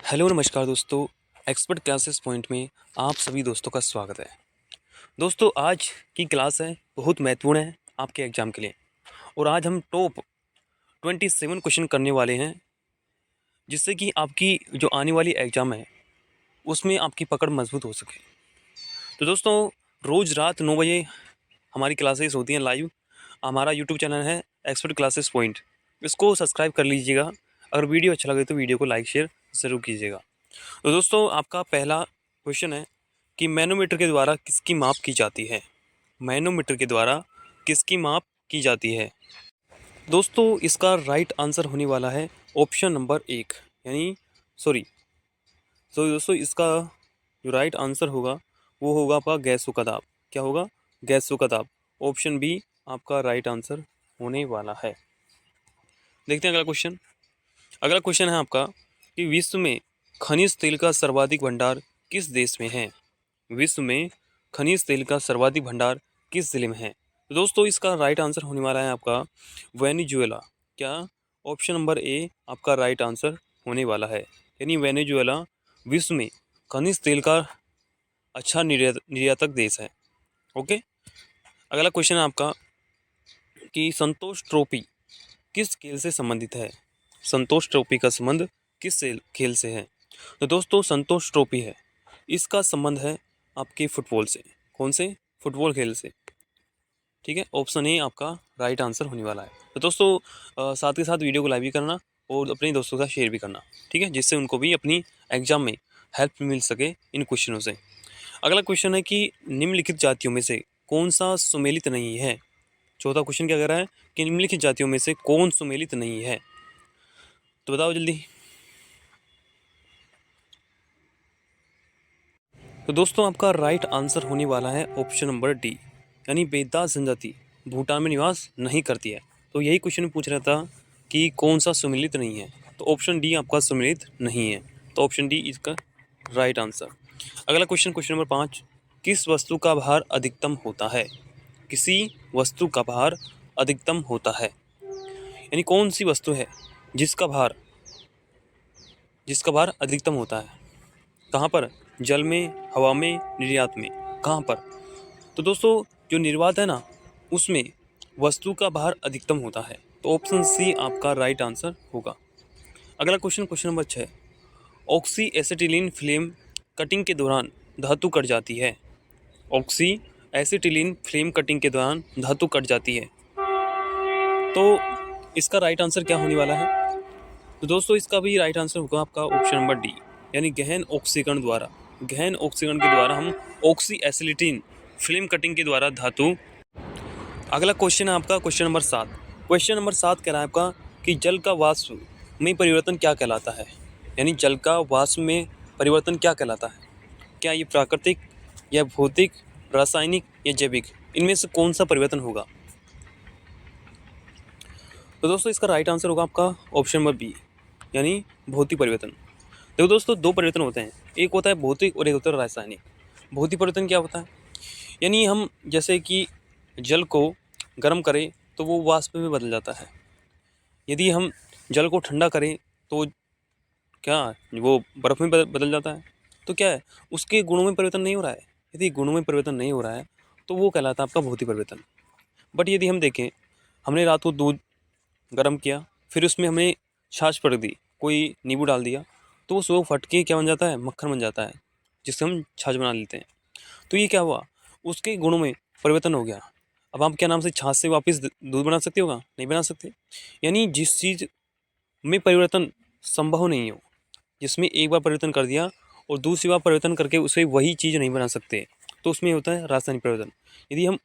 Hello नमस्कार दोस्तों। Expert classes point में आप सभी दोस्तों का स्वागत है। दोस्तों आज की क्लास है बहुत महत्वपूर्ण है आपके एग्ज़ाम के लिए। और आज हम टॉप 27 क्वेश्चन करने वाले हैं, जिससे कि आपकी जो आने वाली एग्ज़ाम है उसमें आपकी पकड़ मजबूत हो सके। तो दोस्तों रोज़ रात 9 बजे हमारी क्लासेस होती हैं लाइव। हमारा यूट्यूब चैनल है एक्सपर्ट क्लासेस पॉइंट, इसको सब्सक्राइब कर लीजिएगा। अगर वीडियो अच्छा लगे तो वीडियो को लाइक शेयर ज़रूर कीजिएगा। तो दोस्तों आपका पहला क्वेश्चन है कि मैनोमीटर के द्वारा किसकी माप की जाती है। मैनोमीटर के द्वारा किसकी माप की जाती है। दोस्तों इसका राइट आंसर होने वाला है ऑप्शन नंबर 1, यानी सॉरी तो दोस्तों इसका जो राइट आंसर होगा वो होगा आपका गैसों का दाब। क्या होगा? गैसों का दाब। ऑप्शन बी आपका राइट आंसर होने वाला है। देखते हैं अगला क्वेश्चन। अगला क्वेश्चन है आपका कि विश्व में खनिज तेल का सर्वाधिक भंडार किस देश में है। विश्व में खनिज तेल का सर्वाधिक भंडार किस जिले में है। तो दोस्तों इसका राइट आंसर होने वाला है आपका वेनेजुएला। क्या? ऑप्शन नंबर ए आपका राइट आंसर होने वाला है, यानी वेनेजुएला विश्व में खनिज तेल का अच्छा निर्यातक देश है। ओके। अगला क्वेश्चन है आपका कि संतोष ट्रॉफी किस खेल से संबंधित है। संतोष ट्रॉफी का संबंध किस खेल से है। तो दोस्तों संतोष ट्रॉफी है, इसका संबंध है आपके फुटबॉल से। कौन से? फुटबॉल खेल से। ठीक है, ऑप्शन ए आपका राइट आंसर होने वाला है। तो दोस्तों साथ के साथ वीडियो को लाइक भी करना और अपने दोस्तों के साथ शेयर भी करना, ठीक है, जिससे उनको भी अपनी एग्जाम में हेल्प मिल सके इन क्वेश्चनों से। अगला क्वेश्चन है कि निम्नलिखित जातियों में से कौन सा सुमेलित नहीं है। चौथा क्वेश्चन क्या कह रहा है कि निम्नलिखित जातियों में से कौन सुमेलित नहीं है। तो बताओ जल्दी। तो दोस्तों आपका राइट आंसर होने वाला है ऑप्शन नंबर डी, यानी बेदास जनजाति भूटान में निवास नहीं करती है। तो यही क्वेश्चन पूछ रहा था कि कौन सा सुमेलित नहीं है। तो ऑप्शन डी आपका सुमेलित नहीं है। तो ऑप्शन डी इसका राइट आंसर। अगला क्वेश्चन, क्वेश्चन नंबर 5, किस वस्तु का भार अधिकतम होता है। किसी वस्तु का भार अधिकतम होता है, यानी कौन सी वस्तु है जिसका भार अधिकतम होता है। कहाँ पर? जल में, हवा में, निर्यात में, कहाँ पर? तो दोस्तों जो निर्वात है ना, उसमें वस्तु का भार अधिकतम होता है। तो ऑप्शन सी आपका राइट आंसर होगा। अगला question, question number 6, oxy acetylene flame cutting के दौरान धातु कट जाती है। ऑक्सी एसिटिलीन फ्लेम कटिंग के दौरान धातु कट जाती है। तो इसका राइट आंसर क्या होने वाला है। तो दोस्तों इसका भी राइट आंसर होगा आपका ऑप्शन नंबर डी, यानी गहन ऑक्सीकरण द्वारा। गहन ऑक्सीकरण के द्वारा हम ऑक्सी एसिटिलीन फिल्म कटिंग के द्वारा धातु। अगला क्वेश्चन है आपका क्वेश्चन नंबर 7। क्वेश्चन नंबर 7 कह रहा है आपका कि जल का वाष्प में परिवर्तन क्या कहलाता है। यानी जल का वाष्प में परिवर्तन क्या कहलाता है। क्या ये प्राकृतिक या भौतिक, रासायनिक या जैविक, इनमें से कौन सा परिवर्तन होगा। तो दोस्तों इसका राइट आंसर होगा आपका ऑप्शन नंबर बी, यानी भौतिक परिवर्तन। देखो दोस्तों दो परिवर्तन होते हैं, एक होता है भौतिक और एक होता है रासायनिक। भौतिक परिवर्तन क्या होता है, यानी हम जैसे कि जल को गर्म करें तो वो वाष्प में बदल जाता है। यदि हम जल को ठंडा करें तो क्या वो बर्फ़ में बदल जाता है। तो क्या है, उसके गुणों में परिवर्तन नहीं हो रहा है। यदि गुणों में परिवर्तन नहीं हो रहा है तो वो कहलाता है आपका भौतिक परिवर्तन। बट यदि हम देखें, हमने रात को दूध गर्म किया, फिर उसमें हमने छाछ पड़ दी, कोई नींबू डाल दिया, तो वो सुबह फट के क्या बन जाता है, मक्खन बन जाता है, जिससे हम छाछ बना लेते हैं। तो ये क्या हुआ, उसके गुणों में परिवर्तन हो गया। अब आप क्या नाम से छाछ से वापस दूध बना सकते होगा, नहीं बना सकते। यानी जिस चीज़ में परिवर्तन संभव नहीं हो, जिसमें एक बार परिवर्तन कर दिया और दूसरी बार परिवर्तन करके उसे वही चीज़ नहीं बना सकते, तो उसमें होता है रासायनिक परिवर्तन। यदि हम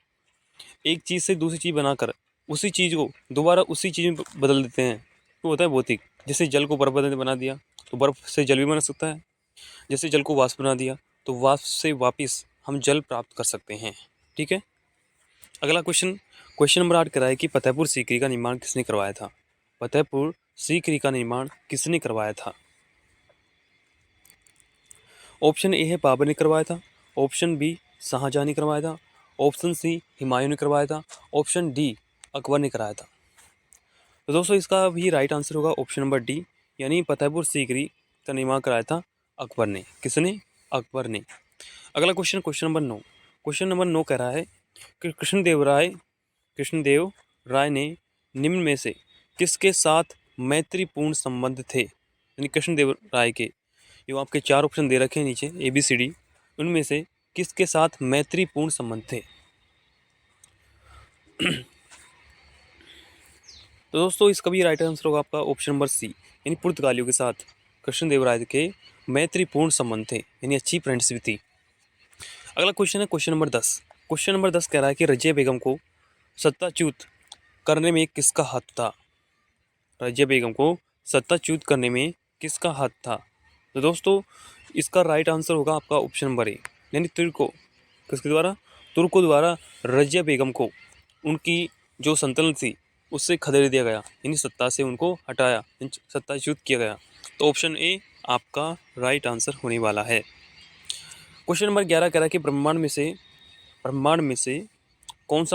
एक चीज़ से दूसरी चीज़ बनाकर उसी चीज़ को दोबारा उसी चीज़ में बदल देते हैं, तो होता है भौतिक। जैसे जल को बर्फ़ बना दिया तो बर्फ़ से जल भी बना सकता है। जैसे जल को वाष्प बना दिया तो वाष्प से वापस हम जल प्राप्त कर सकते हैं। ठीक है। अगला क्वेश्चन, क्वेश्चन नंबर 8 कह रहा है कि फतेहपुर सीकरी का निर्माण किसने करवाया था। फतेहपुर सीकरी का निर्माण किसने करवाया था। ऑप्शन ए है बाबर ने करवाया था, ऑप्शन बी शाहजहां ने करवाया था, ऑप्शन सी हुमायूं ने करवाया था, ऑप्शन डी अकबर ने कराया था। तो दोस्तों इसका भी राइट आंसर होगा ऑप्शन नंबर डी, यानी फतेहपुर सीकरी का निर्माण कराया था अकबर ने। किसने? अकबर ने। अगला question, question number 9। Question number 9 कह रहा है कि कृष्णदेव राय ने निम्न में से किसके साथ मैत्रीपूर्ण संबंध थे? यानी कृष्णदेव राय के जो आपके 4 ऑप्शन दे रखे हैं नीचे ABCD, उनमें से किसके साथ मैत्रीपूर्ण संबंध थे? तो दोस्तों इसका भी राइट आंसर होगा आपका ऑप्शन नंबर सी, यानी पुर्तगालियों के साथ कृष्णदेव राय के मैत्रीपूर्ण संबंध थे, यानी अच्छी फ्रेंडशिप थी। अगला क्वेश्चन है क्वेश्चन नंबर 10। क्वेश्चन नंबर 10 कह रहा है कि रजिया बेगम को सत्ताच्युत करने में किसका हाथ था? रजिया बेगम को सत्ताच्युत करने में किसका हाथ था? तो दोस्तों इसका राइट आंसर होगा आपका ऑप्शन नंबर ए, यानी किसके द्वारा? तुर्कों द्वारा रजिया बेगम को उनकी जो संतुलन थी उससे खदेड़ दिया गया, यानी सत्ता से उनको हटाया, सत्ताच्युत किया गया। तो ऑप्शन ए आपका राइट आंसर होने वाला है। क्वेश्चन नंबर 11 कह रहा है कि ब्रह्मांड में से कौन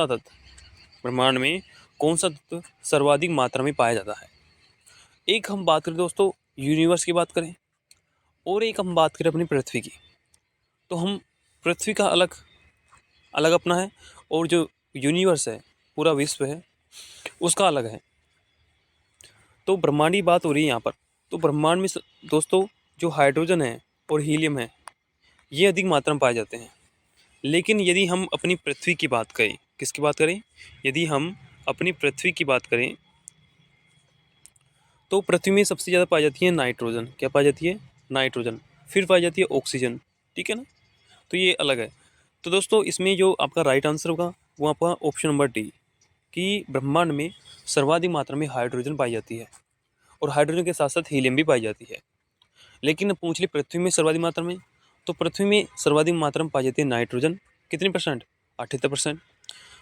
सा तत्व सर्वाधिक मात्रा में पाया जाता है? एक हम बात करें दोस्तों यूनिवर्स की बात करें, और एक हम बात करें अपनी पृथ्वी की। तो हम पृथ्वी का अलग अपना है, और जो यूनिवर्स है, पूरा विश्व है, उसका अलग है। तो ब्रह्मांडी बात हो रही है यहाँ पर। तो ब्रह्मांड में दोस्तों जो हाइड्रोजन है और हीलियम है, ये अधिक मात्रा में पाए जाते हैं। लेकिन यदि हम अपनी पृथ्वी की बात करें, किसकी बात करें? यदि हम अपनी पृथ्वी की बात करें तो पृथ्वी में सबसे ज़्यादा पाई जाती है नाइट्रोजन। क्या पाई जाती है? नाइट्रोजन। फिर पाई जाती है ऑक्सीजन। ठीक है ना? तो ये अलग है। तो दोस्तों इसमें जो आपका राइट आंसर होगा वो आपका ऑप्शन नंबर डी, कि ब्रह्मांड में सर्वाधिक मात्रा में हाइड्रोजन पाई जाती है, और हाइड्रोजन के साथ साथ हीलियम भी पाई जाती है। लेकिन पूछ ली पृथ्वी में सर्वाधिक मात्रा में, तो पृथ्वी में सर्वाधिक मात्रा में पाई जाती है नाइट्रोजन। कितनी %? 78%।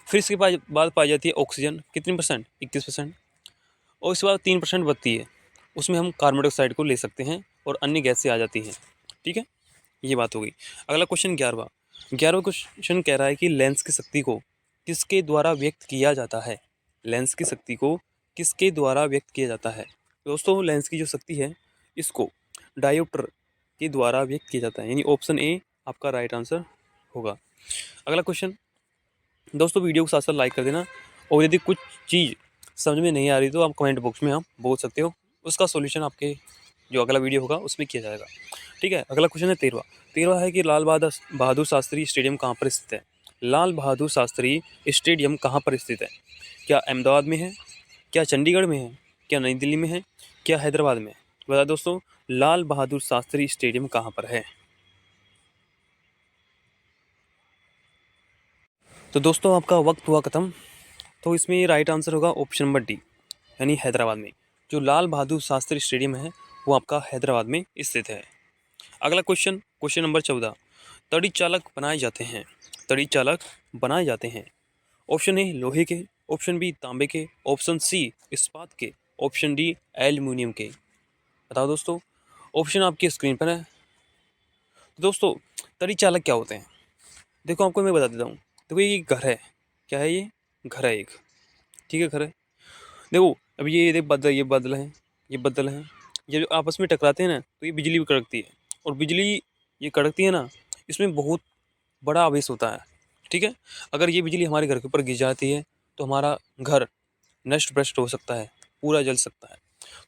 फिर इसके बाद पाई जाती है ऑक्सीजन। कितनी %? 21%। और इसके बाद 3% बचती है, उसमें हम कार्बन डाइऑक्साइड को ले सकते हैं और अन्य गैस से आ जाती हैं। ठीक है, ये बात हो गई। अगला क्वेश्चन 11वां क्वेश्चन कह रहा है कि लेंस की शक्ति को किसके द्वारा व्यक्त किया जाता है? लेंस की शक्ति को किसके द्वारा व्यक्त किया जाता है? दोस्तों लेंस की जो शक्ति है इसको डायोप्टर के द्वारा व्यक्त किया जाता है, यानी ऑप्शन ए आपका राइट आंसर होगा। अगला क्वेश्चन दोस्तों वीडियो को साथ साथ लाइक कर देना, और यदि कुछ चीज़ समझ में नहीं आ रही तो आप कमेंट बॉक्स में आप बोल सकते हो, उसका सॉल्यूशन आपके जो अगला वीडियो होगा उसमें किया जाएगा। ठीक है, अगला क्वेश्चन है 13वां है कि लाल बहादुर शास्त्री स्टेडियम कहाँ पर स्थित है? लाल बहादुर शास्त्री स्टेडियम कहाँ पर स्थित है? क्या अहमदाबाद में है? क्या चंडीगढ़ में है? क्या नई दिल्ली में है? क्या हैदराबाद में है? बता दोस्तों लाल बहादुर शास्त्री स्टेडियम कहाँ पर है? तो दोस्तों आपका वक्त हुआ ख़त्म। तो इसमें ये राइट आंसर होगा ऑप्शन नंबर डी, यानी हैदराबाद में। जो लाल बहादुर शास्त्री स्टेडियम है वो आपका हैदराबाद में स्थित है। अगला क्वेश्चन, क्वेश्चन नंबर 14। तड़ी चालक बनाए जाते हैं। ऑप्शन ए लोहे के, ऑप्शन बी तांबे के, ऑप्शन सी इस्पात के, ऑप्शन डी एल्यूमिनियम के। बताओ दोस्तों, ऑप्शन आपकी स्क्रीन पर है। तो दोस्तों तड़ी चालक क्या होते हैं? देखो आपको मैं बता देता हूँ। देखो ये घर है, क्या है ये? घर है एक। ठीक है, घर है। देखो अब ये बदल हैं, ये जो आपस में टकराते हैं ना तो ये बिजली भी कड़कती है, और बिजली ये कड़कती है ना, इसमें बहुत बड़ा आवेश होता है। ठीक है, अगर ये बिजली हमारे घर के ऊपर गिर जाती है तो हमारा घर नष्ट भ्रष्ट हो सकता है, पूरा जल सकता है।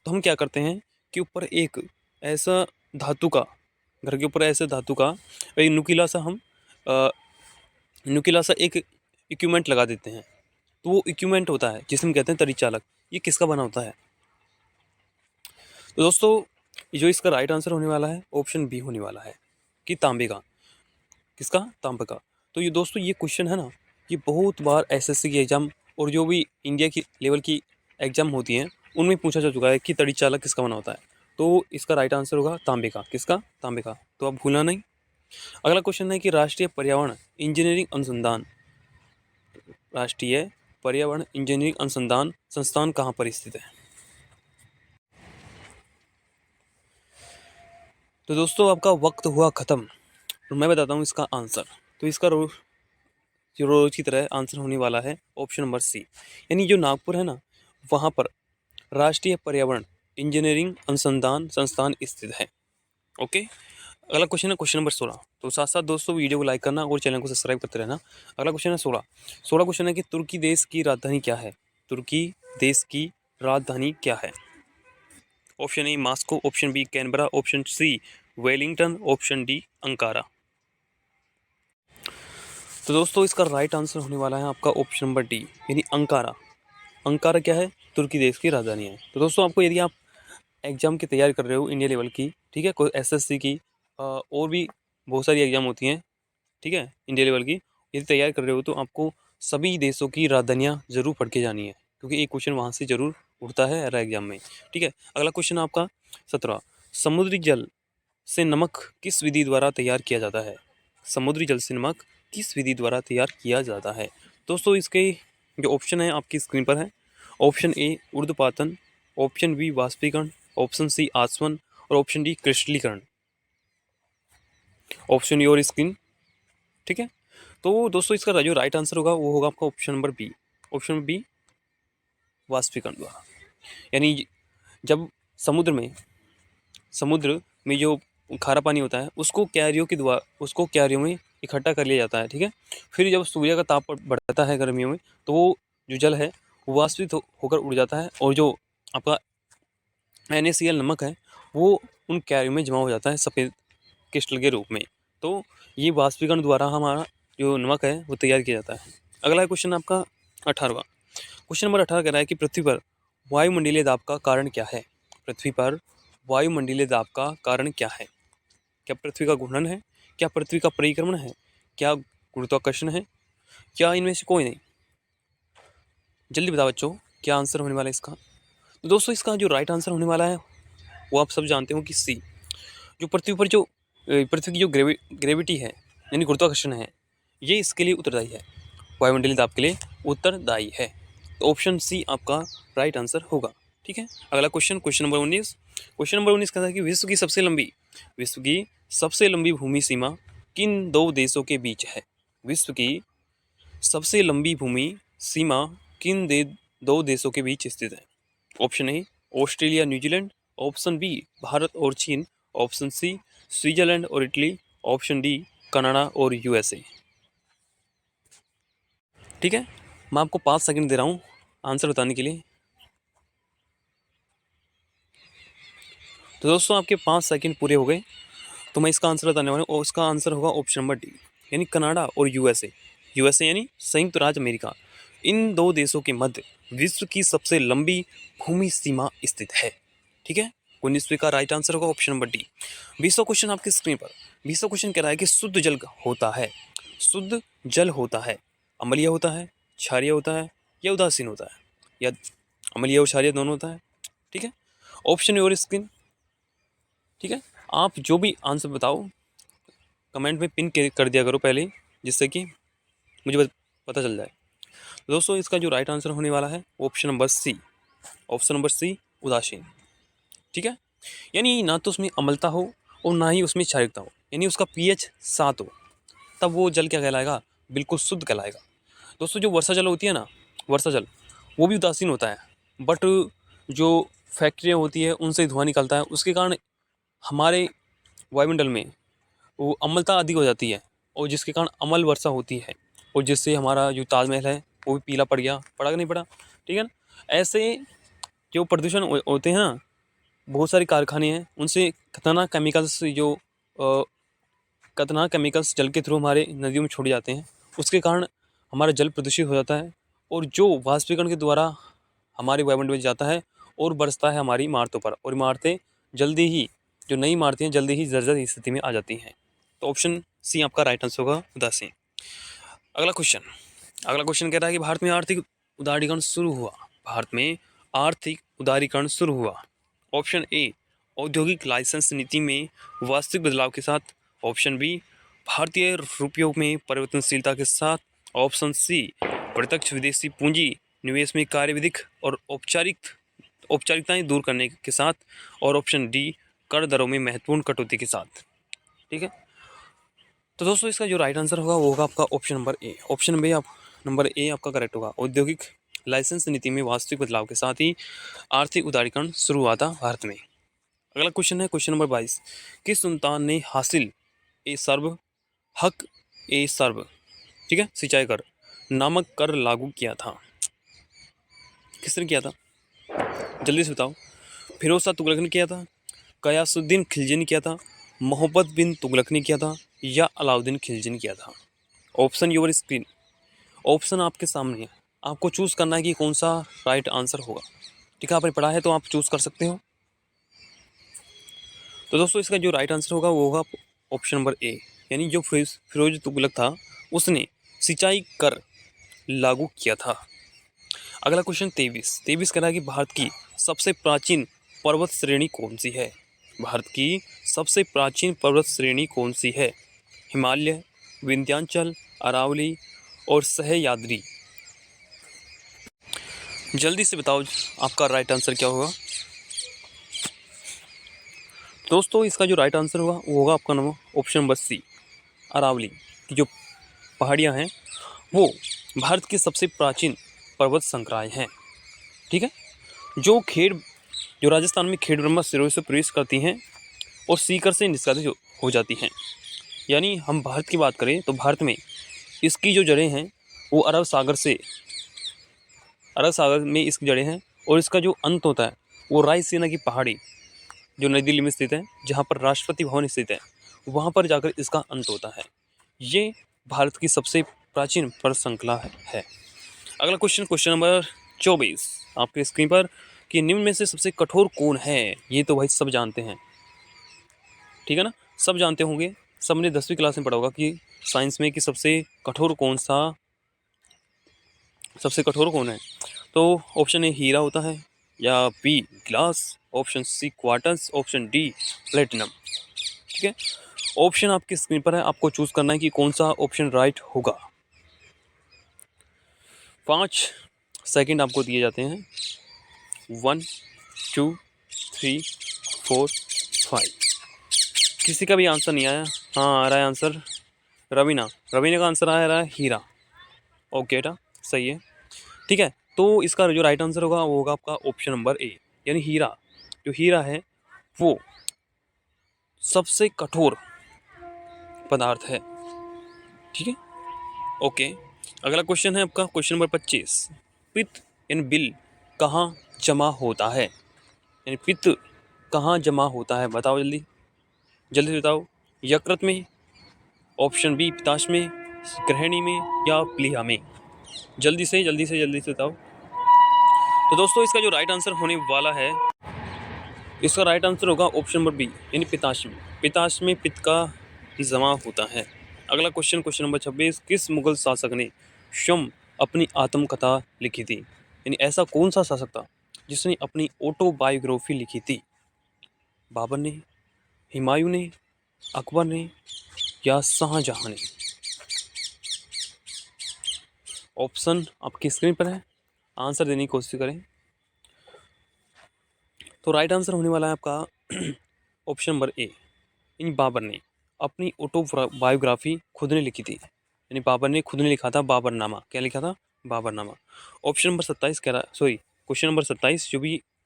तो हम क्या करते हैं कि ऊपर एक ऐसा धातु का, घर के ऊपर ऐसे धातु का एक नुकीला सा एक इक्विपमेंट लगा देते हैं। तो वो इक्विपमेंट होता है जिसे हम कहते हैं तड़ी चालक। ये किसका बना होता है? तो दोस्तों जो इसका राइट आंसर होने वाला है ऑप्शन बी होने वाला है, कि तांबे का। किसका? तांबे का। तो ये दोस्तों ये क्वेश्चन है ना, ये बहुत बार एसएससी की एग्ज़ाम और जो भी इंडिया की लेवल की एग्ज़ाम होती हैं उनमें पूछा जा चुका है कि तड़ी चालक किसका बना होता है। तो इसका राइट आंसर होगा तांबे का। किसका? तांबे का। तो आप भूलना नहीं। अगला क्वेश्चन है कि राष्ट्रीय पर्यावरण इंजीनियरिंग अनुसंधान संस्थान कहाँ पर स्थित है? तो दोस्तों आपका वक्त हुआ ख़त्म, और मैं बताता हूँ इसका आंसर। तो इसका रोज की तरह आंसर होने वाला है ऑप्शन नंबर सी, यानी जो नागपुर है ना वहाँ पर राष्ट्रीय पर्यावरण इंजीनियरिंग अनुसंधान संस्थान स्थित है। ओके, अगला क्वेश्चन है क्वेश्चन नंबर 16। तो साथ साथ दोस्तों वीडियो को लाइक करना और चैनल को सब्सक्राइब करते रहना। अगला क्वेश्चन है 16 क्वेश्चन है कि तुर्की देश की राजधानी क्या है? तुर्की देश की राजधानी क्या है? Option A Moscow, option B Canberra, option C Wellington, option D Ankara. तो दोस्तों इसका राइट आंसर होने वाला है आपका ऑप्शन नंबर डी, यानी अंकारा। अंकारा क्या है? तुर्की देश की राजधानी है। तो दोस्तों आपको यदि आप एग्जाम की तैयारी कर रहे हो इंडिया लेवल की, ठीक है, कोई एसएससी की और भी बहुत सारी एग्जाम होती हैं, ठीक है, इंडिया लेवल की, यदि तैयारी कर रहे हो तो आपको सभी देशों की राजधानियाँ जरूर पढ़ के जानी है, क्योंकि एक क्वेश्चन वहाँ से जरूर उठता है हर एग्जाम में। ठीक है, अगला क्वेश्चन आपका 17। समुद्री जल से नमक किस विधि द्वारा तैयार किया जाता है? समुद्री जल से नमक किस विधि द्वारा तैयार किया जाता है? दोस्तों इसके जो ऑप्शन है आपकी स्क्रीन पर है। ऑप्शन ए ऊर्ध्वपातन, ऑप्शन बी वाष्पीकरण, ऑप्शन सी आसवन और ऑप्शन डी क्रिस्टलीकरण। Option your screen. ठीक है, तो दोस्तों इसका जो राइट आंसर होगा वो होगा आपका option number B, option B वाष्पीकरण द्वारा। यानी जब समुद्र में जो खारा पानी होता है उसको क्यारियों में इकट्ठा कर लिया जाता है। ठीक है, फिर जब सूर्य का ताप बढ़ता है गर्मियों में, तो वो जो जल है वो वाष्पित होकर उड़ जाता है, और जो आपका NaCl नमक है वो उन क्यारियों में जमा हो जाता है सफ़ेद क्रिस्टल के रूप में। तो ये वाष्पीकरण द्वारा हमारा जो नमक है वो तैयार किया जाता है। अगला क्वेश्चन आपका 18वां। क्वेश्चन नंबर 18 कह रहा है कि पृथ्वी पर वायुमंडलीय दाब का कारण क्या है? पृथ्वी पर वायुमंडलीय दाब का कारण क्या है? क्या पृथ्वी का घूर्णन है? क्या पृथ्वी का परिक्रमण है? क्या गुरुत्वाकर्षण है? क्या इनमें से कोई नहीं? जल्दी बताओ बच्चों, क्या आंसर होने वाला है इसका? तो दोस्तों इसका जो राइट आंसर होने वाला है वो आप सब जानते हो कि सी। जो पृथ्वी पर जो पृथ्वी की जो ग्रेविटी है यानी गुरुत्वाकर्षण है, ये इसके लिए उत्तरदायी है, वायुमंडलीय दाब के लिए उत्तरदायी है। तो ऑप्शन सी आपका राइट आंसर होगा। ठीक है, अगला question, question number 19। Question number 19 कहता है कि विश्व की सबसे लंबी भूमि सीमा किन दो देशों के बीच है? विश्व की सबसे लंबी भूमि सीमा दो देशों के बीच स्थित है? Option A Australia New Zealand, option B Bharat और चीन, ऑप्शन सी स्विट्जरलैंड और इटली, ऑप्शन डी कनाडा और USA। ठीक है, मैं आपको 5 सेकंड दे रहा हूँ आंसर बताने के लिए। तो दोस्तों आपके 5 सेकंड पूरे हो गए, तो मैं इसका आंसर बताने वाला हूँ, और इसका आंसर होगा ऑप्शन नंबर डी, यानी कनाडा और USA यानी संयुक्त राज्य अमेरिका। इन दो देशों के मध्य विश्व की सबसे लंबी भूमि सीमा स्थित है। ठीक है, 19वीं का राइट आंसर होगा ऑप्शन नंबर डी। 20वां क्वेश्चन आपकी स्क्रीन पर। 20वां क्वेश्चन कह रहा है कि शुद्ध जल होता है अम्लीय होता है, क्षारीय होता है या उदासीन होता है, या अम्लीय और क्षारीय दोनों होता है? ठीक है, ऑप्शन योर स्क्रीन। ठीक है, आप जो भी आंसर बताओ कमेंट में पिन कर दिया करो पहले, जिससे कि मुझे पता चल जाए। दोस्तों इसका जो राइट आंसर होने वाला है ऑप्शन नंबर सी उदासीन। ठीक है, यानी ना तो उसमें अम्लता हो और ना ही उसमें क्षारिकता हो, यानी उसका pH 7 हो, तब वो जल क्या कहलाएगा? बिल्कुल शुद्ध कहलाएगा। दोस्तों जो वर्षा जल होती है ना, वर्षा जल वो भी उदासीन होता है, बट जो फैक्ट्रियाँ होती है उनसे धुआं निकलता है, उसके कारण हमारे वायुमंडल में वो अम्लता अधिक हो जाती है, और जिसके कारण अम्ल वर्षा होती है, और जिससे हमारा जो ताजमहल है वो भी पीला पड़ा कि नहीं पड़ा? ठीक है ना, ऐसे जो प्रदूषण होते हैं ना, बहुत सारे कारखाने हैं, उनसे खतरनाक केमिकल्स जल के थ्रू हमारे नदियों में छोड़े जाते हैं, उसके कारण हमारा जल प्रदूषित हो जाता है, और जो वाष्पीकरण के द्वारा हमारे वायुमंडल में जाता है और बरसता है हमारी इमारतों पर, और इमारतें जल्दी ही जो नई इमारतें हैं जल्दी ही जर्जर स्थिति में आ जाती हैं। तो ऑप्शन सी आपका राइट आंसर होगा उदासीन। अगला क्वेश्चन कह रहा है कि भारत में आर्थिक उदारीकरण शुरू हुआ। ऑप्शन ए औद्योगिक लाइसेंस नीति में वास्तविक बदलाव के साथ, ऑप्शन बी भारतीय रुपयों में परिवर्तनशीलता के साथ, ऑप्शन सी प्रत्यक्ष विदेशी पूंजी निवेश में कार्यविधिक और औपचारिकताएं दूर करने के साथ, और ऑप्शन डी कर दरों में महत्वपूर्ण कटौती के साथ। ठीक है, तो दोस्तों इसका जो राइट आंसर होगा वो होगा आपका ऑप्शन नंबर ए आपका करेक्ट होगा। औद्योगिक लाइसेंस नीति में वास्तविक बदलाव के साथ ही आर्थिक उदारीकरण शुरू हुआ था भारत में। अगला क्वेश्चन है क्वेश्चन नंबर 22। किस सुल्तान ने हासिल ए सर्व हक ए सर्व, ठीक है, सिंचाई कर नामक कर लागू किया था? किसने किया था, जल्दी से बताओ। फिरोज शाह तुगलक ने किया था, गयासुद्दीन खिलजी ने किया था, मोहब्बत बिन तुगलक ने किया था, या अलाउद्दीन खिलजी ने किया था? ऑप्शन योर स्क्रीन, ऑप्शन आपके सामने है, आपको चूज करना है कि कौन सा राइट आंसर होगा। ठीक है, आपने पढ़ा है तो आप चूज कर सकते हो। तो दोस्तों इसका जो राइट आंसर होगा वो होगा ऑप्शन नंबर ए, यानी जो फिरोज तुगलक था उसने सिंचाई कर लागू किया था। अगला क्वेश्चन 23 कह रहा है कि भारत की सबसे प्राचीन पर्वत श्रेणी कौन सी है? भारत की सबसे प्राचीन पर्वत श्रेणी कौन सी है? हिमालय, विंध्याचल, अरावली और सह्याद्री? जल्दी से बताओ आपका राइट आंसर क्या होगा। दोस्तों इसका जो राइट आंसर होगा वो होगा आपका number option number C, Aravalli की जो पहाड़ियाँ हैं वो भारत की सबसे प्राचीन पर्वत श्रृंखलाएं हैं। ठीक है, जो राजस्थान में खेड़ ब्रह्मा सिरोही से प्रवेश करती हैं और सीकर से निष्कासित हो जाती हैं। यानी हम भारत की बात करें तो भारत में इसकी जो जड़ें हैं वो अरब सागर में इसकी जड़ें हैं, और इसका जो अंत होता है वो रायसीना की पहाड़ी जो नई दिल्ली में स्थित है, जहाँ पर राष्ट्रपति भवन स्थित है, वहाँ पर जाकर इसका अंत होता है। ये भारत की सबसे प्राचीन पर्वत श्रृंखला है। अगला क्वेश्चन नंबर 24 आपके स्क्रीन पर, कि निम्न में से सबसे कठोर कौन है? ये तो भाई सब जानते हैं, ठीक है ना, सब जानते होंगे, सबने 10वीं क्लास में पढ़ा होगा कि साइंस में कि सबसे कठोर कौन है। तो ऑप्शन ए हीरा होता है, या B glass, option C quartz, option D platinum. ठीक है, ऑप्शन आपकी स्क्रीन पर है, आपको चूज करना है कि कौन सा ऑप्शन राइट होगा। 5 सेकंड आपको दिए जाते हैं। 1 2 3 4 5। किसी का भी आंसर नहीं आया? हाँ आ रहा है आंसर, रवीना का आंसर आ रहा है हीरा। ओके बेटा सही है। ठीक है, तो इसका जो राइट आंसर होगा वो होगा आपका ऑप्शन नंबर ए, यानी हीरा। जो हीरा है वो सबसे कठोर पदार्थ है। ठीक है, ओके। अगला क्वेश्चन है आपका क्वेश्चन नंबर 25। पित्त यानी बिल कहाँ जमा होता है? यानी पित्त कहाँ जमा होता है, बताओ जल्दी जल्दी बताओ। यकृत में, ऑप्शन बी पित्ताशय में, ग्रहणी में, या प्लीहा में? जल्दी से बताओ। तो दोस्तों इसका जो राइट आंसर होने वाला है, इसका राइट आंसर होगा ऑप्शन नंबर बी, यानी पित्ताशय में। पित्ताशय में पित्त का जमा होता है। अगला क्वेश्चन नंबर 26। किस मुगल शासक ने स्वयं अपनी आत्मकथा लिखी थी? यानी ऐसा कौन सा शासक था जिसने अपनी ऑटोबायोग्राफी लिखी थी? बाबर ने, हुमायूं ने, अकबर ने, या शाहजहां ने? ऑप्शन आपकी स्क्रीन पर है, आंसर देने की कोशिश करें। तो राइट आंसर होने वाला है आपका ऑप्शन नंबर ए, यानी बाबर ने अपनी ऑटोबायोग्राफी खुद ने लिखी थी। यानी बाबर ने खुद ने लिखा था बाबरनामा। क्या लिखा था? बाबरनामा। ऑप्शन नंबर 27 कह रहा, सॉरी क्वेश्चन नंबर 27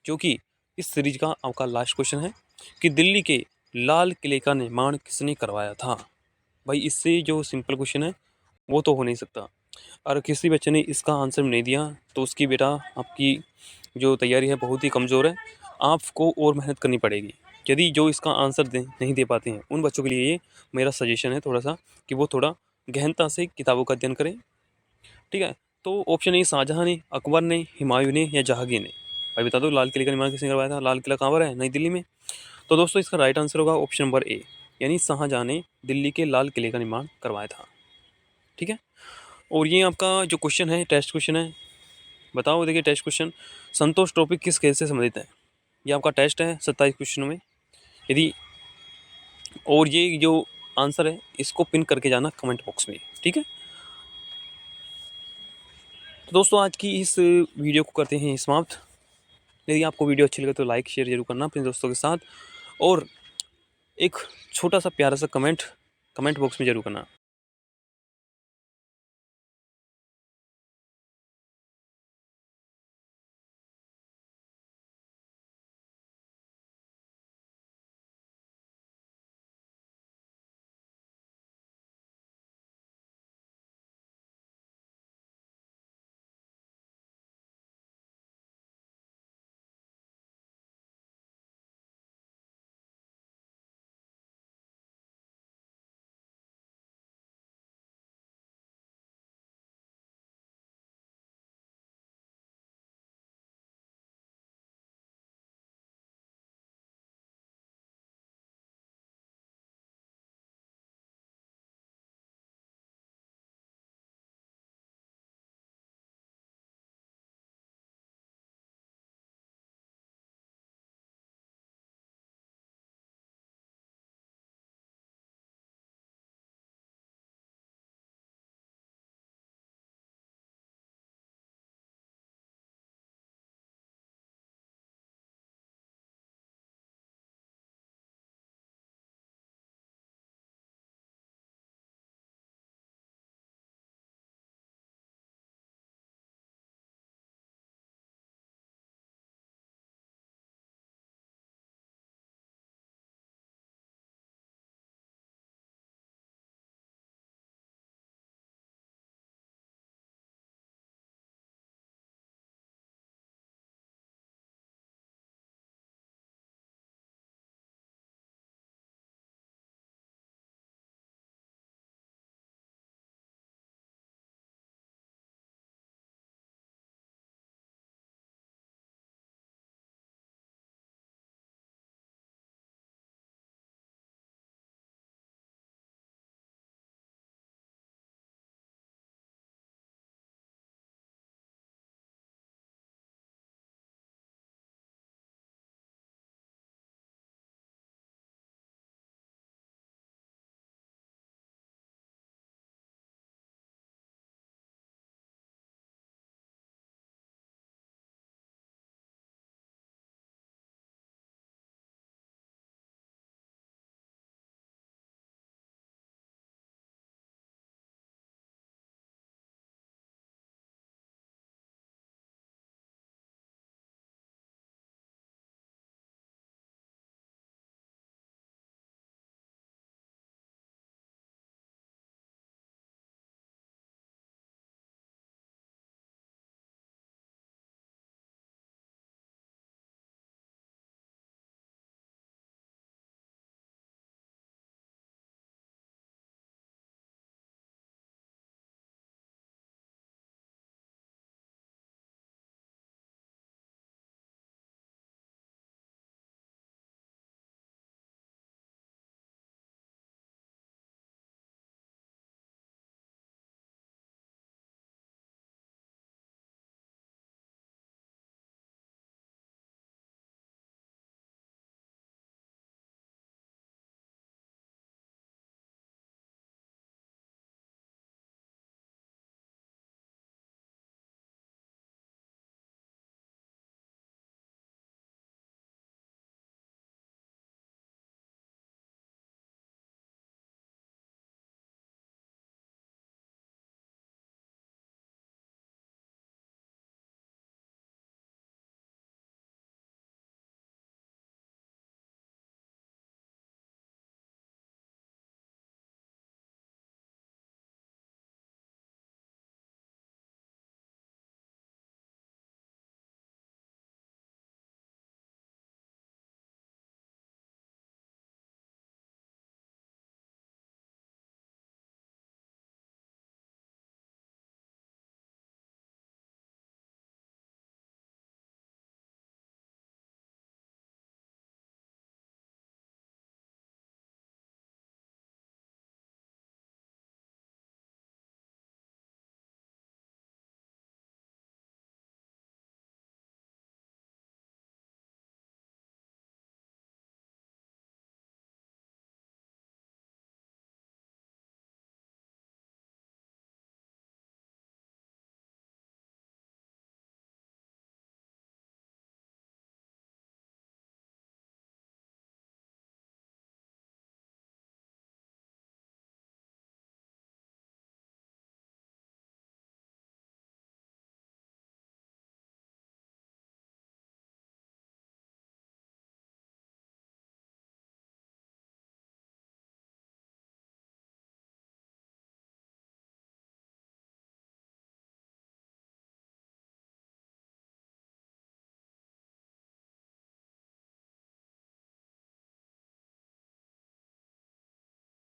जो कि इस सीरीज का आपका लास्ट क्वेश्चन है, कि दिल्ली के लाल किले का निर्माण किसने करवाया था? भाई इससे जो सिंपल क्वेश्चन है वो तो हो नहीं सकता। और किसी बच्चे ने इसका आंसर नहीं दिया तो उसकी बेटा आपकी जो तैयारी है बहुत ही कमज़ोर है, आपको और मेहनत करनी पड़ेगी। यदि जो इसका आंसर नहीं दे पाते हैं उन बच्चों के लिए ये मेरा सजेशन है थोड़ा सा, कि वो थोड़ा गहनता से किताबों का अध्ययन करें। ठीक है, तो ऑप्शन ए शाहजहां ने, अकबर ने, हुमायूं ने, या जहांगीर ने? भाई बता दो लाल किले का निर्माण किसने करवाया था? लाल किला कहाँ पर है? नई दिल्ली में। तो दोस्तों इसका राइट आंसर होगा ऑप्शन नंबर ए, यानी शाहजहां ने दिल्ली के लाल किले का निर्माण करवाया था। ठीक है, और ये आपका जो क्वेश्चन है टेस्ट क्वेश्चन है, बताओ। देखिए टेस्ट क्वेश्चन, संतोष ट्रॉफी किस खेल से संबंधित है? ये आपका टेस्ट है 27 क्वेश्चनों में। यदि और ये जो आंसर है इसको पिन करके जाना कमेंट बॉक्स में। ठीक है, तो दोस्तों आज की इस वीडियो को करते हैं समाप्त। यदि आपको वीडियो अच्छी लगे तो लाइक शेयर जरूर करना अपने दोस्तों के साथ, और एक छोटा सा प्यारा सा कमेंट बॉक्स में जरूर करना।